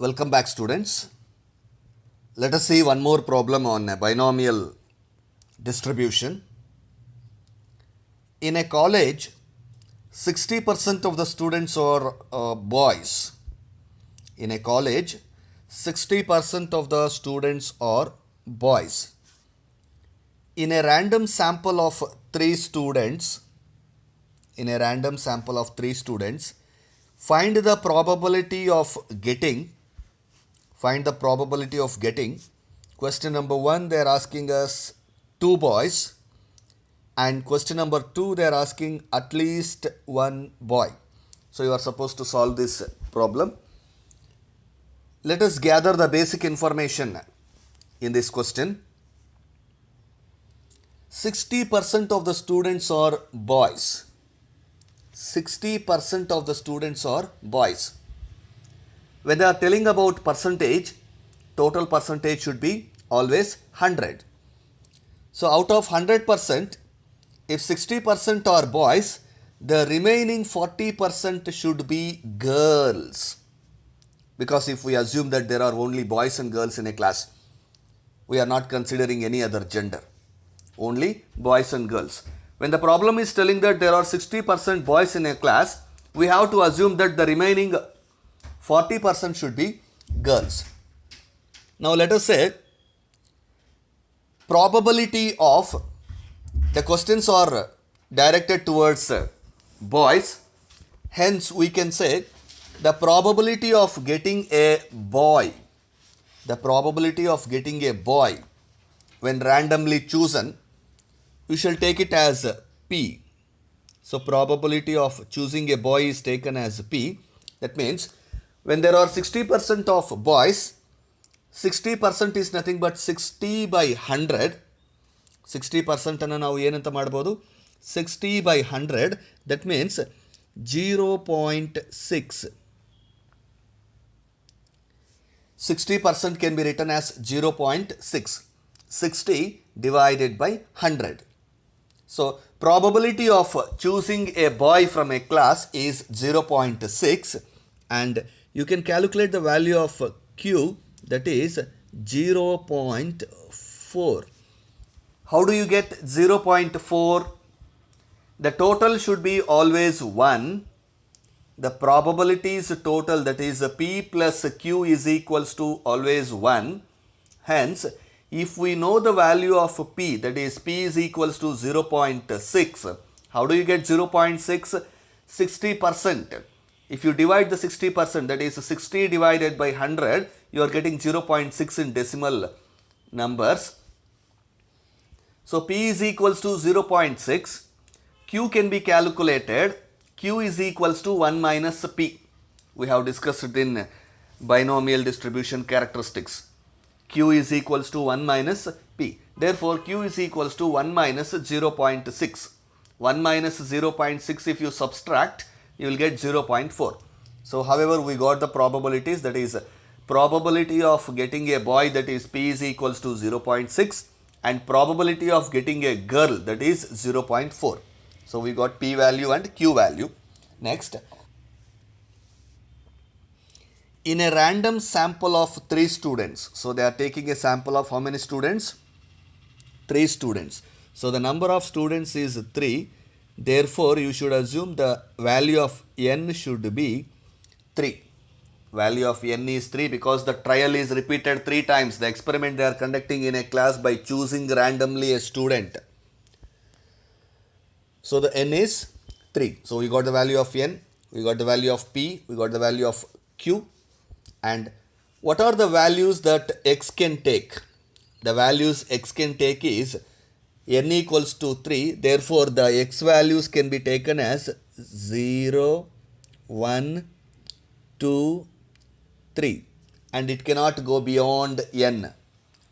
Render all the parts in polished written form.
Welcome back, students. Let us see one more problem on a binomial distribution. In a college, 60% of the students are boys. In a college, 60% of the students are boys. In a random sample of 3 students, find the probability of getting. Question number 1, they are asking us 2 boys, and question number 2, they are asking at least 1 boy. So you are supposed to solve this problem. Let us gather the basic information in this question. 60% of the students are boys. 60% of the students are boys. When they are telling about percentage, total percentage should be always 100. So out of 100%, if 60% are boys, the remaining 40% should be girls. Because if we assume that there are only boys and girls in a class, we are not considering any other gender. Only boys and girls. When the problem is telling that there are 60% boys in a class, we have to assume that the remaining 40% should be girls. Now let us say probability of, the questions are directed towards boys, hence we can say the probability of getting a boy, when randomly chosen, we shall take it as P. So probability of choosing a boy is taken as P. That means when there are 60% of boys, 60% is nothing but 60 by 100. 60% ಅನ್ನು ನಾವು ಏನಂತ ಮಾಡ್ಬೋದು, 60 by 100, that means 0.6. 60% can be written as 0.6. 60 divided by 100. So probability of choosing a boy from a class is 0.6, and you can calculate the value of Q, that is 0.4. How do you get 0.4? The total should be always 1. The probabilities total, that is P plus Q, is equals to always 1. Hence, if we know the value of P, that is P is equals to 0.6. How do you get 0.6? 60%. If you divide the 60%, that is 60 divided by 100, you are getting 0.6 in decimal numbers. So P is equals to 0.6. Q can be calculated. Q is equals to 1 minus P. We have discussed it in binomial distribution characteristics. Q is equals to 1 minus P. Therefore, Q is equals to 1 minus 0.6. 1 minus 0.6, if you subtract, you will get 0.4. So, however, we got the probabilities, that is probability of getting a boy, that is P is equals to 0.6, and probability of getting a girl, that is 0.4. So, we got P value and Q value. Next, in a random sample of 3 students, so they are taking a sample of how many students? 3 students. So, the number of students is 3. Therefore, you should assume the value of n should be 3. Value of n is 3 because the trial is repeated 3 times. The experiment they are conducting in a class by choosing randomly a student. So the n is 3. So we got the value of n, we got the value of p, we got the value of q. And what are the values that x can take? The values x can take is n equals to 3. Therefore the x values can be taken as 0, 1, 2, 3, and it cannot go beyond n.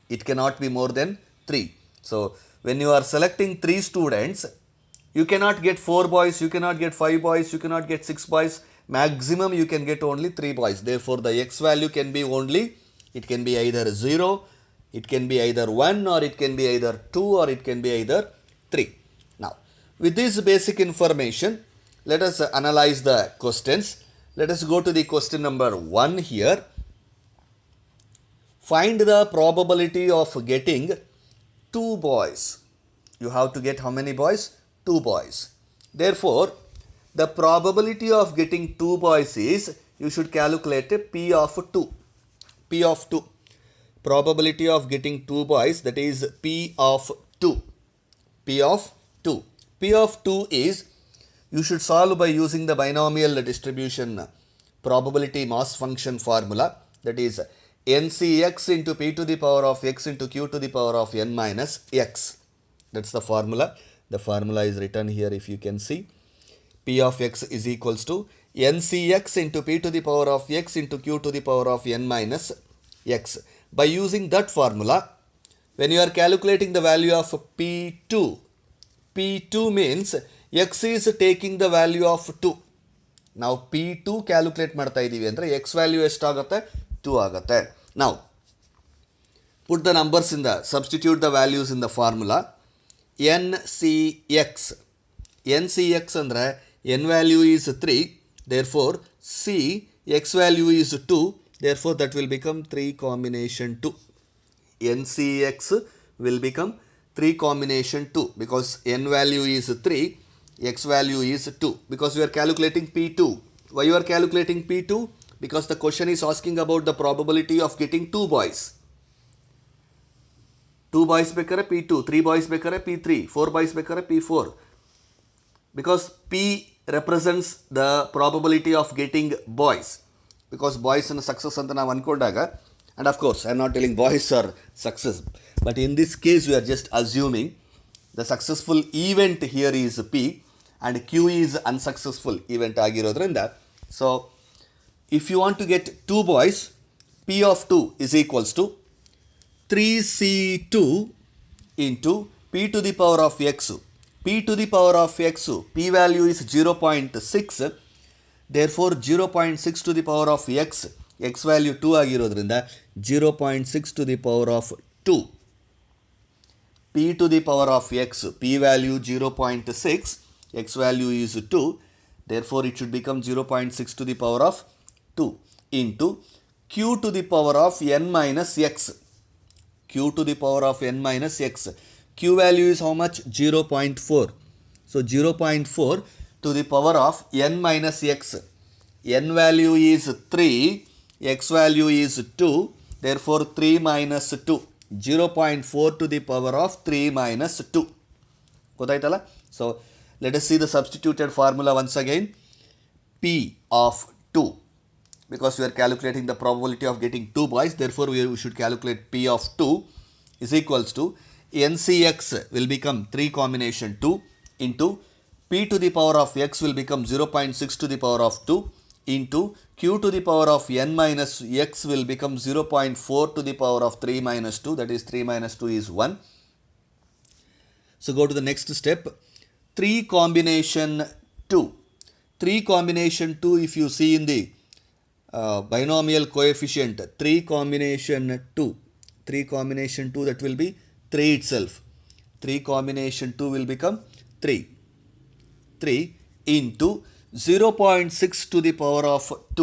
It cannot be more than 3. So when you are selecting 3 students, you cannot get 4 boys, you cannot get 5 boys, you cannot get 6 boys. Maximum you can get only 3 boys. Therefore the x value can be only, it can be either 0, it can be either 1, or it can be either 2, or it can be either 3. Now with this basic information, let us analyze the questions. Let us go to the question number 1 here. find the probability of getting 2 boys. You have to get how many boys? 2 boys. Therefore, the probability of getting 2 boys is, you should calculate P of 2. P of 2. Probability of getting 2 boys, that is P of 2. P of 2. P of 2 is, you should solve by using the binomial distribution probability mass function formula, that is ncx into p to the power of x into q to the power of n minus x. That's the formula. The formula is written here, if you can see. P of x is equals to ncx into p to the power of x into q to the power of n minus x. By using that formula, when you are calculating the value of P2, P2 means x is taking the value of 2. ನಾವು P2 calculate ಮಾಡ್ತಾ ಇದ್ದೀವಿ ಅಂದರೆ x value ಎಷ್ಟಾಗುತ್ತೆ? 2 ಆಗುತ್ತೆ. Now, put the numbers in the, substitute the values in the formula. NCX. NCX ಅಂದರೆ n value is 3, therefore C, x value is 2, therefore that will become 3 combination 2. NCX will become 3 combination 2 because n value is 3, x value is 2, because we are calculating P2. Why you are calculating P2? Because the question is asking about the probability of getting 2 boys. 2 boys ಬೇಕಾರೆ P2, 3 boys ಬೇಕಾರೆ P3, 4 boys ಬೇಕಾರೆ P4. Because P represents the probability of getting boys. Because boys and success ಅಂತ ನಾವು ಅನ್ಕೊಂಡಾಗ, and of course I am not telling boys are success, but in this case we are just assuming the successful event here is P and Q is unsuccessful event ಆಗಿರೋದ್ರಿಂದ, so if you want to get 2 boys, P of 2 is equals to 3C2 into P to the power of x. P to the power of x, P value is 0.6, therefore 0.6 to the power of x, x value 2 ಆಗಿರೋದ್ರಿಂದ 0.6 to the power of 2. P to the power of x, P value 0.6, x value is 2, therefore it should become 0.6 to the power of 2 into q to the power of n minus x. Q to the power of n minus x. Q value is how much? 0.4. So 0.4 to the power of n minus x. N value is 3, x value is 2, therefore 3 minus 2. 0.4 to the power of 3 minus 2. ಗೊತ್ತಾಯ್ತಲ್ಲ? So let us see the substituted formula once again. P of 2. Because we are calculating the probability of getting 2 boys, therefore we should calculate P of 2 is equals to NCX will become 3 combination 2 into P to the power of x will become 0.6 to the power of 2 into Q to the power of n minus x will become 0.4 to the power of 3 minus 2, that is 3 minus 2 is 1. So go to the next step. 3 combination 2. 3 combination 2, if you see in the binomial coefficient, 3 combination 2. 3 combination 2, that will be 3 itself. 3 combination 2 will become 3. 3 into 0.6 to the power of 2.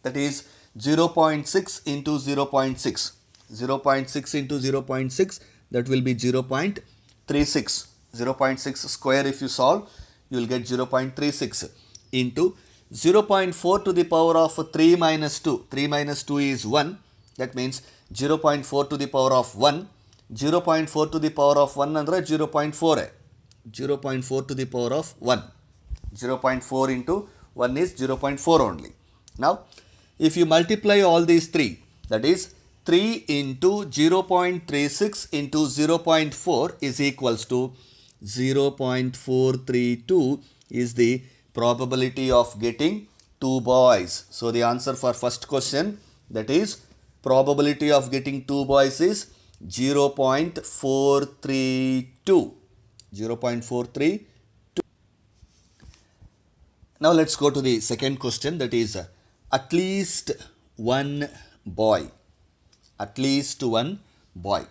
That is 0.6 into 0.6. 0.6 into 0.6, that will be 0.36. 0.6 square if you solve, you will get 0.36 into 0.4 to the power of 3 minus 2. 3 minus 2 is 1. That means 0.4 to the power of 1. 0.4 to the power of 1 ಅಂದರೆ 0.4. 0.4 to the power of 1. 0.4 into 1 is 0.4 only. Now, if you multiply all these 3, that is 3 into 0.36 into 0.4 is equals to 0.432 is the probability of getting 2 boys. So the answer for first question, that is probability of getting 2 boys is 0.432. 0.432. Now let's go to the second question, that is at least one boy. At least one boy.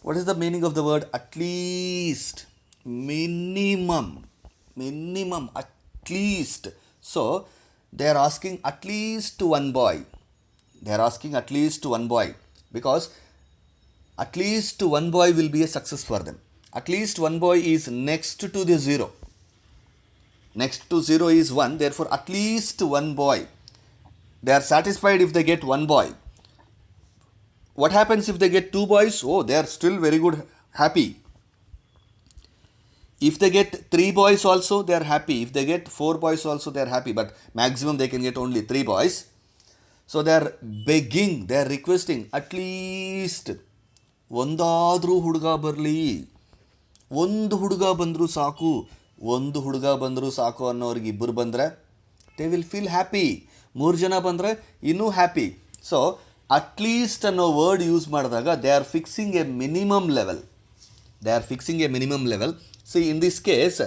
What is the meaning of the word at least? Minimum. Minimum, at least. So they are asking at least one boy. They are asking at least one boy. because at least one boy will be a success for them. At least one boy is next to the 0. Next to 0 is 1, therefore at least one boy. They are satisfied if they get one boy. What happens if they get two boys? Oh, they are still very good, happy. If they get three boys also, they are happy. If they get four boys also, they are happy. But maximum they can get only three boys. So they are begging, they are requesting, at least ಒಂದಾದರೂ ಹುಡುಗ ಬರಲಿ, ಒಂದು ಹುಡುಗ ಬಂದರೂ ಸಾಕು, ಒಂದು ಹುಡುಗ ಬಂದರೂ ಸಾಕು ಅನ್ನೋರಿಗೆ ಇಬ್ಬರು ಬಂದರೆ ದೇ ವಿಲ್ ಫೀಲ್ ಹ್ಯಾಪಿ. 3 ಜನ ಬಂದರೆ ಇನ್ನೂ ಹ್ಯಾಪಿ. ಸೊ ಅಟ್ಲೀಸ್ಟ್ ಅನ್ನೋ ವರ್ಡ್ ಯೂಸ್ ಮಾಡಿದಾಗ they are fixing A minimum level. See, in this case,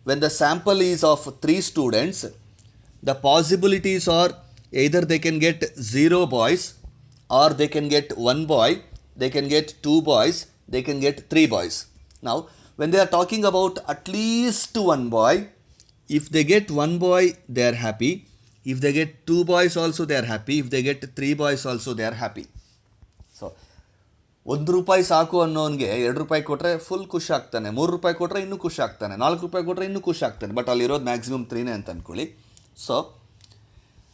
when the sample is of 3 students, the possibilities are either they can get 0 boys, or they can get 1 boy, they can get 2 boys, they can get 3 boys. Now, when they are talking about at least 1 boy, if they get 1 boy, they are happy. If they get 2 boys also, they are happy. If they get 3 boys also, they are happy. So, ₹1 ಸಾಕು ಅನ್ನೋನಿಗೆ ₹2 ಕೊಟ್ಟರೆ full ಖುಷಿ ಆಗ್ತಾನೆ, ₹3 ಕೊಟ್ಟರೆ ಇನ್ನೂ ಖುಷಿ ಆಗ್ತಾನೆ, ₹4 ಕೊಟ್ಟರೆ ಇನ್ನೂ ಖುಷಿ ಆಗ್ತಾನೆ. ಬಟ್ ಅಲ್ಲಿರೋದು ಮ್ಯಾಕ್ಸಿಮಮ್ 3 ಅಂತ ಅಂದ್ಕೊಳ್ಳಿ. ಸೊ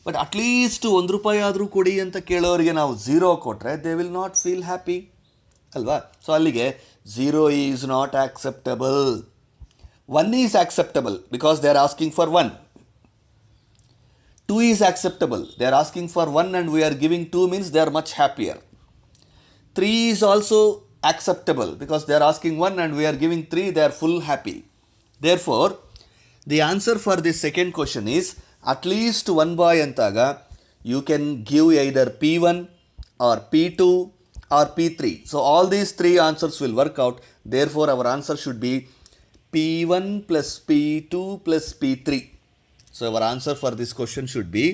ಬಟ್ ಅಟ್ಲೀಸ್ಟ್ ₹1 ಆದರೂ ಕೊಡಿ ಅಂತ ಕೇಳೋರಿಗೆ ನಾವು 0 ಕೊಟ್ಟರೆ they will not feel happy ಅಲ್ವಾ. ಸೊ ಅಲ್ಲಿಗೆ 0 is not acceptable. 1 is acceptable because they are asking for 1. 2 is acceptable, they are asking for 1 and we are giving 2 means they are much happier. 3 is also acceptable because they are asking 1 and we are giving 3, they are full happy. Therefore, the answer for this second question is at least 1 boy antaga you can give either P1 or P2 or P3. So all these 3 answers will work out. Therefore, our answer should be P1 plus P2 plus P3. So our answer for this question should be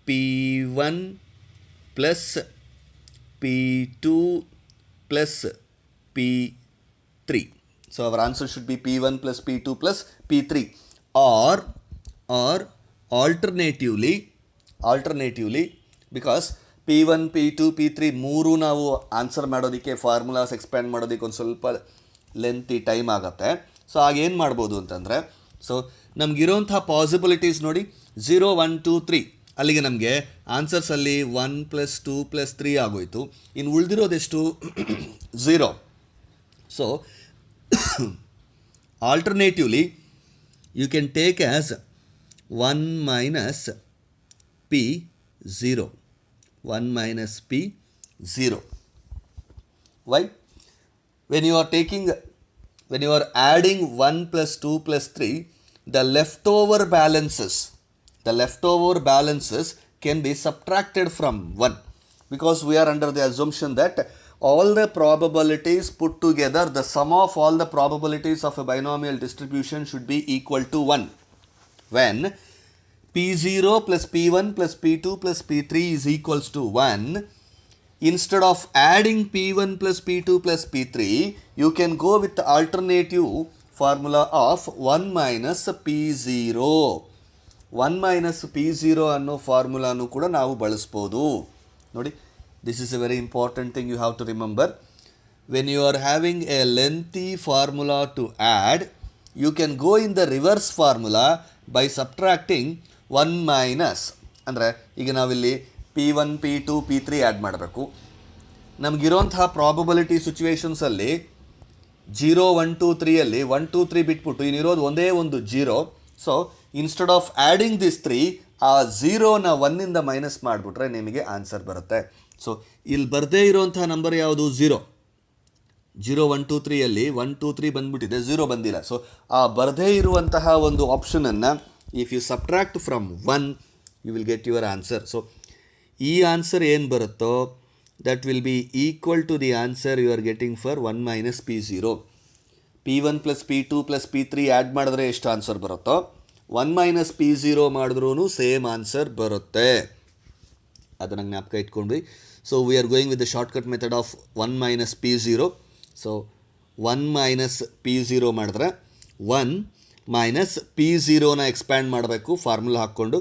P1 plus P2 plus P3. So our answer should be P1 plus P2 plus P3. Or alternatively, because P1, P2, P3 ಮೂರು ನಾವು answer ಮಾಡೋದಕ್ಕೆ formulas expand ಮಾಡೋದಕ್ಕೆ ಒಂದು ಸ್ವಲ್ಪ lengthy time ಆಗುತ್ತೆ. So ಆಗೇನು ಮಾಡ್ಬೋದು ಅಂತಂದರೆ, ಸೊ ನಮಗಿರೋಂಥ ಪಾಸಿಬಿಲಿಟೀಸ್ ನೋಡಿ 0, 1, 2, 3. ಅಲ್ಲಿಗೆ ನಮಗೆ ಆನ್ಸರ್ಸಲ್ಲಿ 1 + 2 + 3 ಆಗೋಯಿತು. ಇನ್ನು ಉಳಿದಿರೋದೆಷ್ಟು? 0. So alternatively you can take as 1 - P0. 1 - P0. Why? When you are adding 1 + 2 + 3, the leftover balances can be subtracted from 1, because we are under the assumption that all the probabilities put together, the sum of all the probabilities of a binomial distribution should be equal to 1. When P0 plus P1 plus P2 plus P3 is equals to 1, instead of adding P1 plus P2 plus P3, you can go with the alternative formula of 1 minus P0. 1 minus P0 ಅನ್ನೋ ಫಾರ್ಮುಲಾನು ಕೂಡ ನಾವು ಬಳಸ್ಬೋದು. ನೋಡಿ, this is a very important thing you have to remember. When you are having a lengthy formula to add, you can go in the reverse formula by subtracting 1 minus. ಅಂದರೆ ಈಗ ನಾವಿಲ್ಲಿ P1, P2, P3 add ಮಾಡಬೇಕು. ನಮಗಿರೋಂಥ probability ಸಿಚುವೇಷನ್ಸಲ್ಲಿ 0, 1, 2, 3 1, 2, 3 ಬಿಟ್ಬಿಟ್ಟು ಇನ್ನಿರೋದು ಒಂದೇ ಒಂದು 0. So instead of adding this 3, ಆ 0ನ 1ಇಂದ minus ಮಾಡಿಬಿಟ್ರೆ ನಿಮಗೆ ಆನ್ಸರ್ ಬರುತ್ತೆ. ಸೊ ಇಲ್ಲಿ ಬರದೇ ಇರೋಂಥ ನಂಬರ್ ಯಾವುದು? 0. 1, 2, 3 1, 2, 3 ಬಂದ್ಬಿಟ್ಟಿದೆ, 0 ಬಂದಿಲ್ಲ. ಸೊ ಆ ಬರದೇ ಇರುವಂತಹ ಒಂದು ಆಪ್ಷನನ್ನು if you subtract from 1, you will get your answer. So ಈ ಆನ್ಸರ್ ಏನು ಬರುತ್ತೋ that will be equal to the answer you are getting for 1 minus P0. P1 plus P2 plus P3 add ಮಾಡಿದ್ರೆ ಎಷ್ಟು ಆನ್ಸರ್ ಬರುತ್ತೋ 1 minus P0 ಮಾಡಿದ್ರೂ same answer ಬರುತ್ತೆ. ಅದನ್ನು ಜ್ಞಾಪಕ ಇಟ್ಕೊಂಡ್ವಿ. So we are going with the shortcut method of 1 minus P0. So 1 minus P0 ಮಾಡಿದ್ರೆ 1 minus P0ನ ಎಕ್ಸ್ಪ್ಯಾಂಡ್ ಮಾಡಬೇಕು ಫಾರ್ಮುಲಾ ಹಾಕ್ಕೊಂಡು.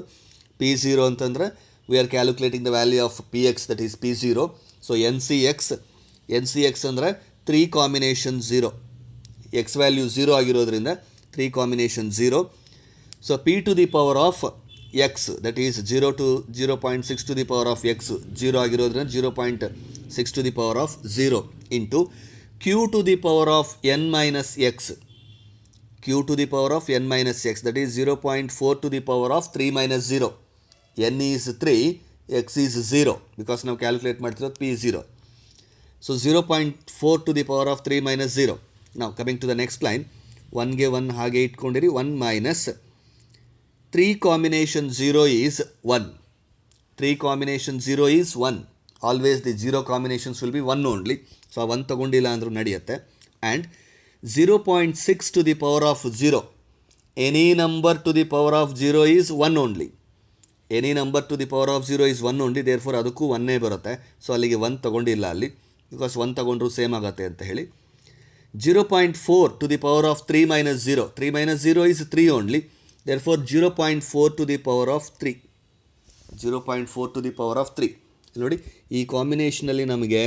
P0 ಅಂತಂದರೆ we are calculating the value of px, that is p0. So ncx ಅಂದರೆ 3 combination 0, x value 0 ಆಗಿರೋದ್ರಿಂದ 3 combination 0. So p to the power of x, that is 0 to 0.6 to the power of x, 0 ಆಗಿರೋದ್ರಿಂದ 0.6 to the power of 0 into q to the power of n minus x, q to the power of n minus x, that is 0.4 to the power of 3 minus 0. n is 3, x is 0 because ನಾವು calculate ಮಾಡ್ತಿರೋದು p0. So 0.4 to the power of 3 minus 0. Now coming to the next line, 1ಗೆ 1 ಹಾಗೆ ಇಟ್ಕೊಂಡಿರಿ, 1 minus 3 combination 0 is 1. 3 combination 0 is 1. Always the 0 combinations will be 1 only. So 1 ತಗೊಂಡಿಲ್ಲ ಅಂದರೂ ನಡೆಯುತ್ತೆ. And 0.6 to the power of 0. Any number to the power of 0 is 1 only. Any number to the power of 0 is 1 only. Therefore ಅದಕ್ಕೂ 1 ಬರುತ್ತೆ. So ಅಲ್ಲಿಗೆ 1 ತಗೊಂಡಿಲ್ಲ ಅಲ್ಲಿ, because 1 ತಗೊಂಡ್ರು same ಆಗುತ್ತೆ ಅಂತ ಹೇಳಿ. 0.4 to the power of 3 minus 0. 3 minus 0 is 3 only. Therefore 0.4 to the power of 3. 0.4 to the power of 3. ನೋಡಿ, ಈ ಕಾಂಬಿನೇಷನಲ್ಲಿ ನಮಗೆ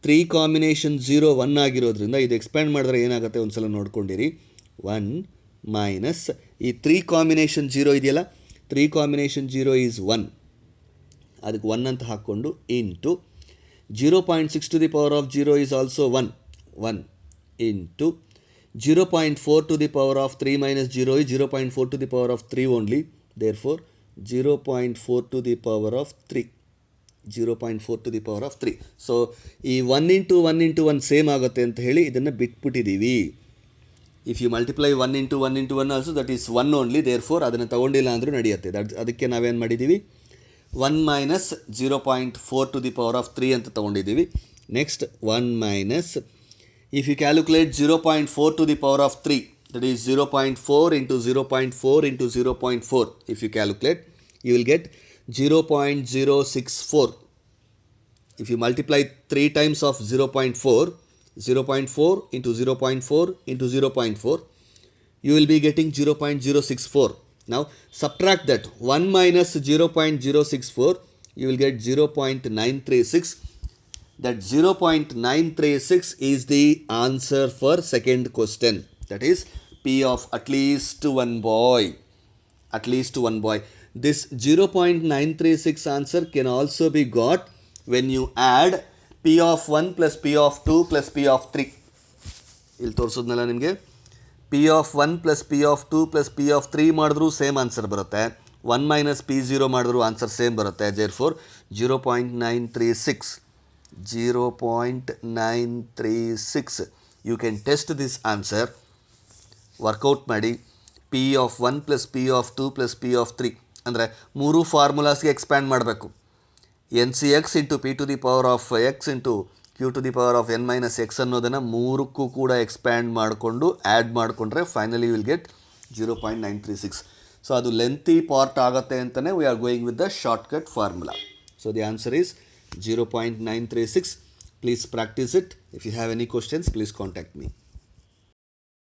3 ಕಾಂಬಿನೇಷನ್ 0 1 ಆಗಿರೋದ್ರಿಂದ ಇದು ಎಕ್ಸ್ಪ್ಯಾಂಡ್ ಮಾಡಿದ್ರೆ ಏನಾಗುತ್ತೆ ಒಂದು ಸಲ ನೋಡ್ಕೊಂಡಿರಿ. 1 ಮೈನಸ್ ಈ 3 ಕಾಂಬಿನೇಷನ್ 0 ಇದೆಯಲ್ಲ, 3 ಕಾಂಬಿನೇಷನ್ 0 ಈಸ್ 1, ಅದಕ್ಕೆ 1 ಅಂತ ಹಾಕ್ಕೊಂಡು into 0.6 to the power of 0 is also 1 into 0.4 to the power of 3 minus 0 is 0.4 to the power of 3 only. Therefore 0.4 to the power of 3. 0.4 to the power of 3. So ಈ 1 into 1 into 1 same ಆಗುತ್ತೆ ಅಂತ ಹೇಳಿ ಇದನ್ನು ಬಿಟ್ಬಿಟ್ಟಿದ್ದೀವಿ. If you multiply 1 into 1 into 1 also that is 1 only. Therefore ಅದನ್ನು ತಗೊಂಡಿಲ್ಲ ಅಂದರೂ ನಡೆಯುತ್ತೆ. ಅದಕ್ಕೆ ನಾವೇನು ಮಾಡಿದ್ದೀವಿ, 1 minus 0.4 to the power of 3 ಅಂತ ತಗೊಂಡಿದ್ದೀವಿ. Next 1 minus, if you calculate 0.4 to the power of 3, that is 0.4 into 0.4 into 0.4, if you calculate, you will get 0.064. If you multiply 3 times of 0.4, 0.4 into 0.4 into 0.4, you will be getting 0.064. Now subtract that, 1 minus 0.064, you will get 0.936. That 0.936 is the answer for second question. That is P of at least one boy. At least one boy. This 0.936 answer can also be got when you add P of 1 plus P of 2 plus P of 3. ಇಲ್ಲಿ ತೋರಿಸೋದ್ನಲ್ಲ ನಿಮಗೆ, P of 1 plus P of 2 plus P of 3 ಮಾಡಿದ್ರೂ same answer ಬರುತ್ತೆ. 1 minus P0 ಮಾಡಿದ್ರೂ answer same ಬರುತ್ತೆ. therefore 0.936. 0.936. You can test this answer. Work out ಮಾಡಿ. P of 1 plus P of 2 plus P of 3 ಅಂದರೆ 3 ಫಾರ್ಮುಲಾಸ್ಗೆ expand ಮಾಡಬೇಕು. NCX into P to the power of X into Q to the power of N minus X ಅನ್ನೋದನ್ನು 3ಕ್ಕೂ ಕೂಡ expand ಮಾಡಿಕೊಂಡು add ಮಾಡಿಕೊಂಡ್ರೆ finally will get 0.936. So ಅದು lengthy part ಆಗುತ್ತೆ ಅಂತಲೇ V are going with the shortcut formula. So the answer is 0.936. Please practice it. If you have any questions, please contact me.